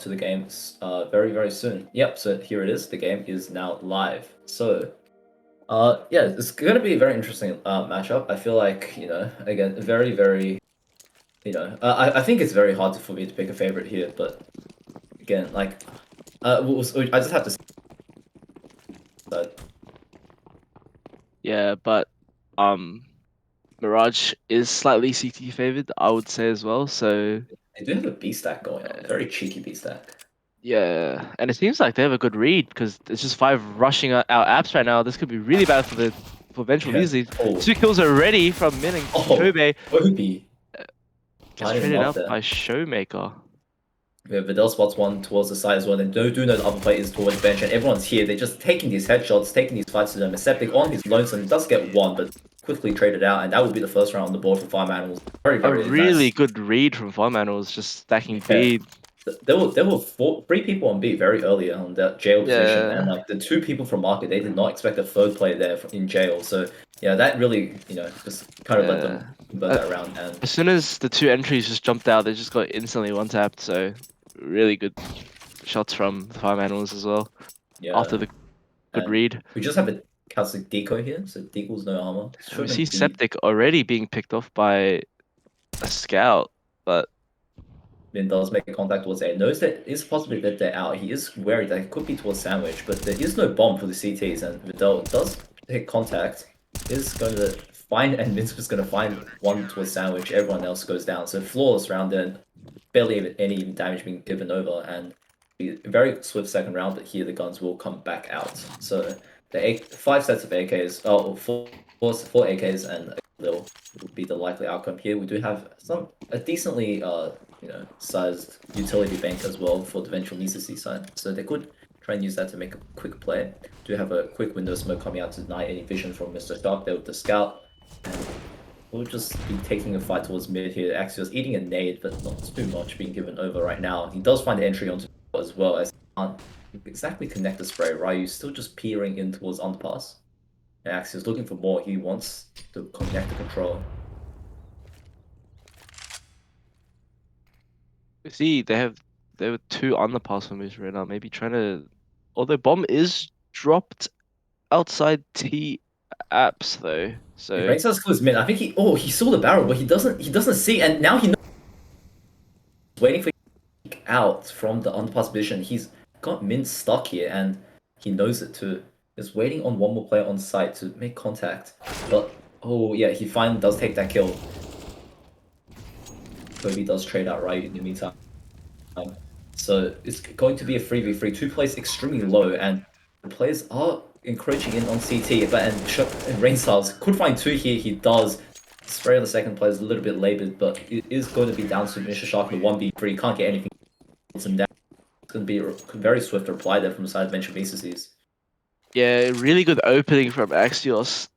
to the game very, very soon. Yep, so here it is. The game is now live. So, yeah, it's going to be a very interesting matchup. I feel like, again, very, very, I think it's very hard for me to pick a favorite here, but again, like, I just have to say, Yeah, but Mirage is slightly CT favored, I would say as well. So they do have a B stack going on, very cheeky B stack. yeah, and it seems like they have a good read because it's just five rushing our apps right now. This could be really bad for Vengeful Yeah. Measly. Oh, 2 kills already from Min and oh, Kobe Obi. gets Lining him traded up out there. by Showmaker. Yeah, Vidal spots one towards the side as well. And do know the upper plate is towards bench, and everyone's here. They're just taking these headshots, taking these fights to them. Septic on his lonesome does get one, but quickly traded out, and that would be the first round on the board for Fire Animals. Very, A very really nice. good read from Farmanos, just stacking Yeah. B. There were three people on B very early on that jail position, and Yeah. like the two people from market, they did not expect a third player there in jail. So yeah, that really just kind of let them Yeah. convert Uh, that round. And as soon as the two entries just jumped out, they just got instantly one tapped. So really good shots from the Fire Animals as well yeah, after the good and read. we just have a classic decoy here, so decoy's no armor. And we Shouldn't see be Septic already being picked off by a scout, but then does make contact towards A. Knows that it's possible that they're out. He is wary that it could be towards Sandwich, but there is no bomb for the CTs, and Vidal does take contact. Is going to find, and Minsk is going to find one towards Sandwich. Everyone else goes down. So flawless round then, barely any damage being given over, and a very swift second round, but here the guns will come back out. So five sets of AKs, four AKs and a little would be the likely outcome here. We do have a decently sized utility bank as well for the eventual necessity side. So they could try and use that to make a quick play. Do have a quick window smoke coming out to deny any vision from Mr. Stark there with the scout. And we'll just be taking a fight towards mid here. Axios eating a nade, but not too much being given over right now. He does find the entry onto as well, as he can't exactly connect the spray. Ryu's still just peering in towards underpass. And Axios looking for more. He wants to connect the control. you see there were two on the pass moves right now. Maybe trying to, although bomb is dropped outside T apps though. If So Rainstar's close mid, I think he saw the barrel, but he doesn't see, and now he knows waiting for out from the underpass position. He's got Min stuck here, and he knows it too. He's waiting on one more player on site to make contact. But oh yeah, he finally does take that kill. Kobe does trade out right in the meantime. So it's going to be a 3v3. Two players extremely low, and the players are encroaching in on CT. But and Rainstyles could find two here. He does. Spray on the second player is a little bit labored, but it is going to be down to Mr. Shark in the 1v3. Can't get anything. Him down. It's going to be a very swift reply there from the side of Venture Bases. yeah, really good opening from Axios,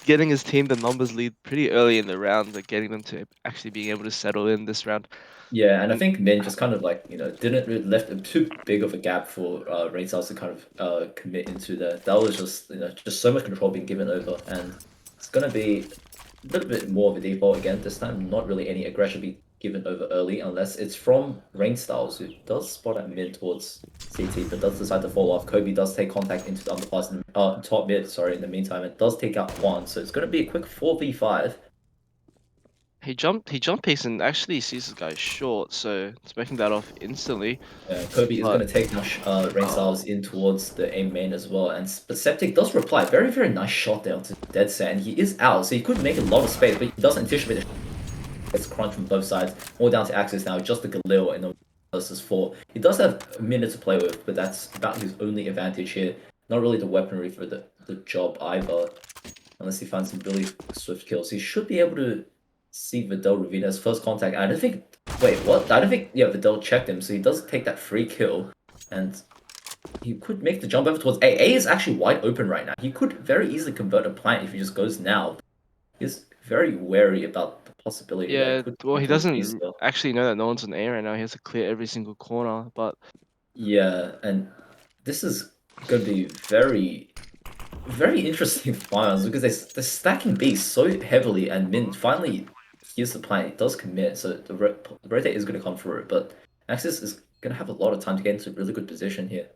getting his team the numbers lead pretty early in the round, and getting them to actually being able to settle in this round. Yeah, and I And think Min just kind of like, didn't really left too big of a gap for Rain Styles to kind of commit into that. That was just, just so much control being given over, and it's gonna be a little bit more of a default again this time. Not really any aggression being given over early, unless it's from Rain Styles, who does spot at mid towards CT, but does decide to fall off. Kobe does take contact into the underpass, top mid, sorry, in the meantime. It does take out one, so it's gonna be a quick 4v5. he jump picks and actually sees this guy short, so it's making that off instantly. Kobe is But going to take now Rain Styles in towards the aim main as well. And but Septic does reply. Very, very nice shot there onto Dead Set. And he is out, so he could make a lot of space, but he does anticipate it's crunch from both sides. All down to Axis now, just the Galil in the versus 4. He does have a minute to play with, but that's about his only advantage here. Not really the weaponry for the job either, unless he finds some really swift kills. He should be able to see Vidal Ravina's first contact. I don't think. Wait, what? I don't think. Yeah, Vidal checked him, so he does take that free kill, and he could make the jump over towards A. A is actually wide open right now. He could very easily convert a plant if he just goes now. He's very wary about the possibility that it yeah, could well, come he towards B doesn't still. actually know that no one's on A right now. He has to clear every single corner, but Yeah, and this is going to be very, very interesting finals because they're stacking B so heavily, and Min finally here's the plan. It does commit, so the rotate is going to come through. But Axis is gonna have a lot of time to get into a really good position here.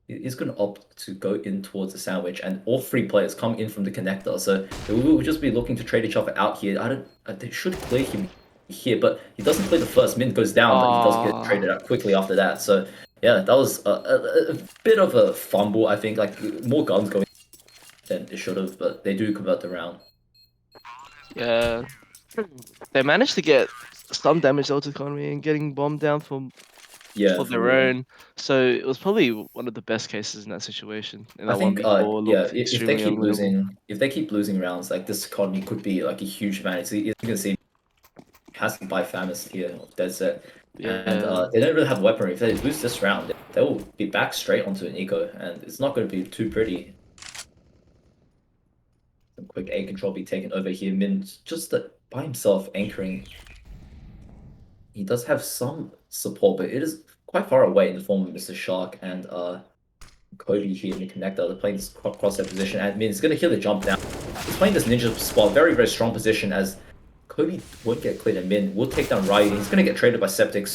He's going to opt to go in towards the sandwich, and all three players come in from the connector. So they will just be looking to trade each other out here. They should clear him here, but he doesn't clear the first. Min goes down, but he does get traded out quickly after that. So yeah, that was a bit of a fumble. I think like more guns going than it should have, but they do convert the round. Yeah, they managed to get some damage out of economy and getting bombed down for Yeah, for their real. own. So it was probably one of the best cases in that situation. And I that think 1v4 yeah, looked if they extremely keep unwinnable. if they keep losing rounds, like this economy could be like a huge advantage. So you can see has to buy Famous here of Dead Set. And Yeah. they don't really have weaponry. If they lose this round, they will be back straight onto an eco, and it's not going to be too pretty. Some quick A control be taken over here. Min just by himself anchoring. He does have some support, but it is quite far away in the form of Mr. Shark and Kobe here in the connector. They're playing this crosshair position, and Min is going to hear the jump down. He's playing this ninja spot, very, very strong position as Kobe won't get cleared, and Min will take down Ryu. He's going to get traded by Septic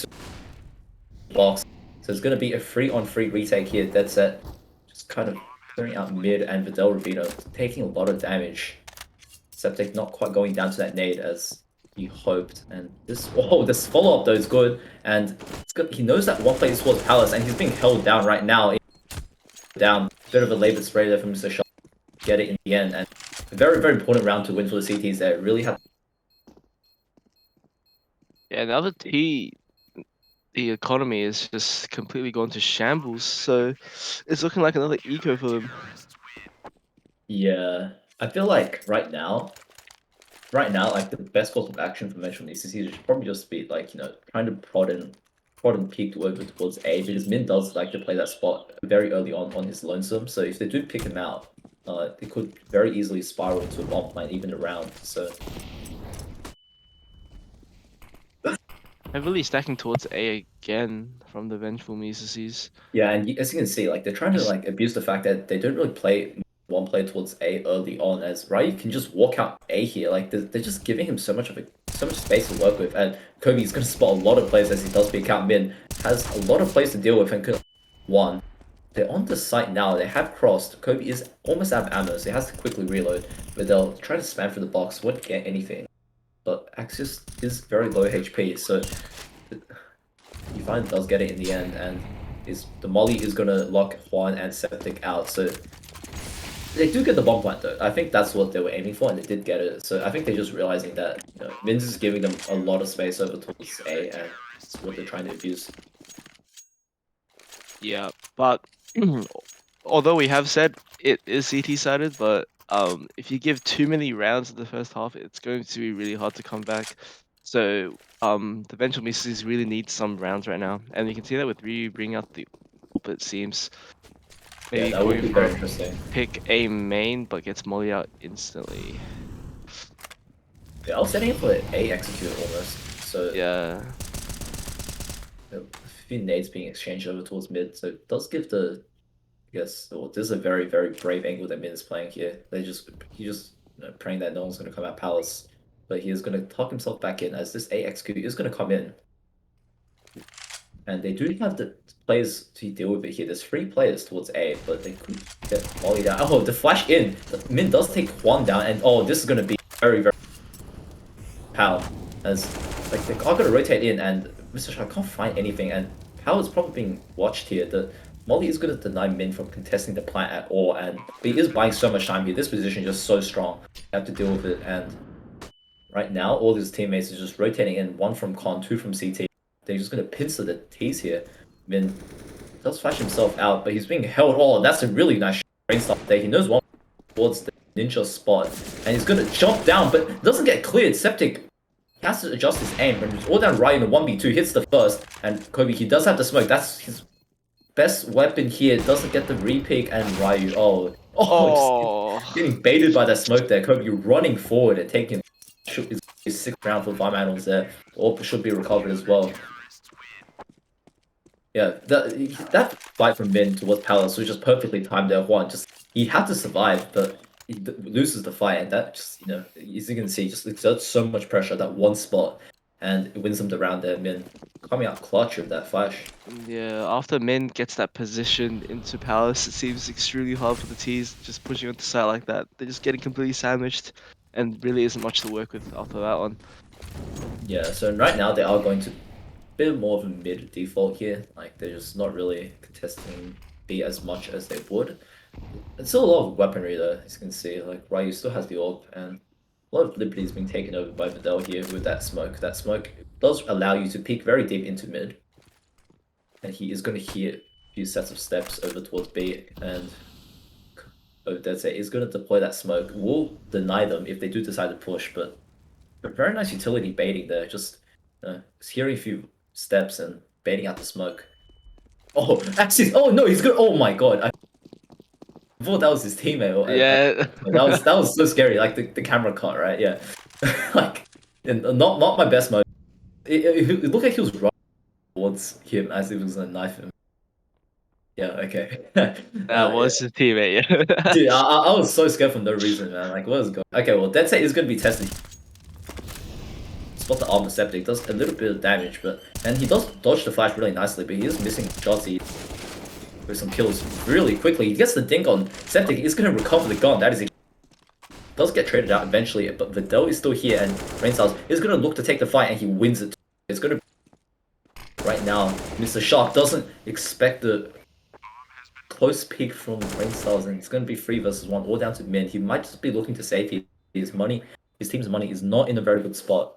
box. So it's going to be a 3-on-3 retake here. Dead Set just kind of clearing out mid, and Vidal Rubino taking a lot of damage. Septic not quite going down to that nade as he hoped. And this this follow-up though is good. And it's good. He knows that one play is towards Palace, and he's being held down right now. Down. Bit of a labor spray there from Mr. Shaw. Get it in the end. And a very, very important round to win for the CTs there. Really have. Yeah, now the economy is just completely gone to shambles. So it's looking like another eco for them. Yeah. I feel like right now, like the best course of action for Metro needs to see should probably just be like, trying to prod and peek over towards A, because Min does like to play that spot very early on his lonesome. So if they do pick him out, they could very easily spiral into a bomb plant even around. So Heavily stacking towards A again from the Vengeful Mises. yeah, and as you can see, like they're trying to like abuse the fact that they don't really play one play towards A early on, as Ryu can just walk out A here. Like they're just giving him so much space to work with, and Kobe's gonna spot a lot of plays as he does pick out Min. Has a lot of plays to deal with and could one. They're on the site now. They have crossed. Kobe is almost out of ammo, so he has to quickly reload. But they'll try to spam through the box. Won't get anything. But Axios is very low HP, so he finally does get it in the end, and the molly is gonna lock Juan and Septic out. So they do get the bomb plant though. I think that's what they were aiming for, and they did get it. So I think they're just realizing that Minz is giving them a lot of space over towards A, and it's what they're trying to abuse. Yeah, but although we have said it is CT sided, but if you give too many rounds in the first half, it's going to be really hard to come back. So the Vengeful Mises really need some rounds right now, and you can see that with Ryu bringing out the ult, it seems. Maybe Yeah, that would going be for very a interesting. pick A main, but gets molly out instantly. Yeah, I was setting it for A execute almost. So Yeah. a few nades being exchanged over towards mid, so it does give I guess, well, this is a very, very brave angle that Min is playing here. He just praying that no one's going to come out Palace, but he is going to tuck himself back in as this AXQ is going to come in. And they do have the players to deal with it here. There's 3 players towards A, but they could get Molly down. Oh, the flash in! Min does take Juan down, and oh, this is going to be very, very Pal. As, like, they are going to rotate in, and Mr. Shah can't find anything, and Pal is probably being watched here. The Molly is going to deny Min from contesting the plant at all, and he is buying so much time here. This position is just so strong. You have to deal with it, and right now, all his teammates are just rotating in. 1 from Con, 2 from CT. They're just going to pincer the T's here. Min does flash himself out, but he's being held. Oh, that's a really nice brain stop there. He knows one towards the ninja spot, and he's going to jump down, but doesn't get cleared. Septic has to adjust his aim, and he's all down right in the 1v2. Hits the first, and Kobe, he does have the smoke. That's his best weapon here. Doesn't get the repick, and Ryu, just getting baited by that smoke there. Kobe running forward and taking his 6th round for Environmentals there. Or should be recovered as well. Yeah, that fight from Min towards Palace was just perfectly timed there. Juan he had to survive, but he loses the fight, and that just, as you can see, just exerts so much pressure at that one spot. and it wins them the round there. Min coming out clutch with that flash. Yeah, after Min gets that position into Palace, it seems extremely hard for the T's just pushing onto side like that. They're just getting completely sandwiched, and really isn't much to work with after that one. Yeah, so right now they are going to bit more of a mid default here. Like they're just not really contesting B as much as they would. It's still a lot of weaponry though, as you can see. Like Ryu still has the orb, and a lot of liberties being taken over by Vidal here with that smoke. That smoke does allow you to peek very deep into mid, and he is going to hear a few sets of steps over towards B, and that's it. He's going to deploy that smoke. Will deny them if they do decide to push, but very nice utility baiting there. Just hearing a few steps and baiting out the smoke. Oh, actually, oh no, he's good. Oh my god, I thought that was his teammate. Yeah. That was so scary. Like the camera cut, right? Yeah, like and not my best mode. It looked like he was running towards him as if he was gonna knife him. Yeah, okay. That Yeah. was his teammate, yeah. Dude, I was so scared for no reason, man. Like, what is going? Okay, well, Dead Set is gonna be tested. Spot the armor septic does a little bit of damage, and he does dodge the flash really nicely, but he is missing shots. He with some kills really quickly. He gets the dink on Septic. He's going to recover the gun. That is does get traded out eventually, but Vidal is still here, and Rainstyles is going to look to take the fight, and he wins it. It's going to right now. Mr. Shark doesn't expect the close pick from Rainstyles, and it's going to be 3 versus 1, all down to mid. He might just be looking to save his money. His team's money is not in a very good spot.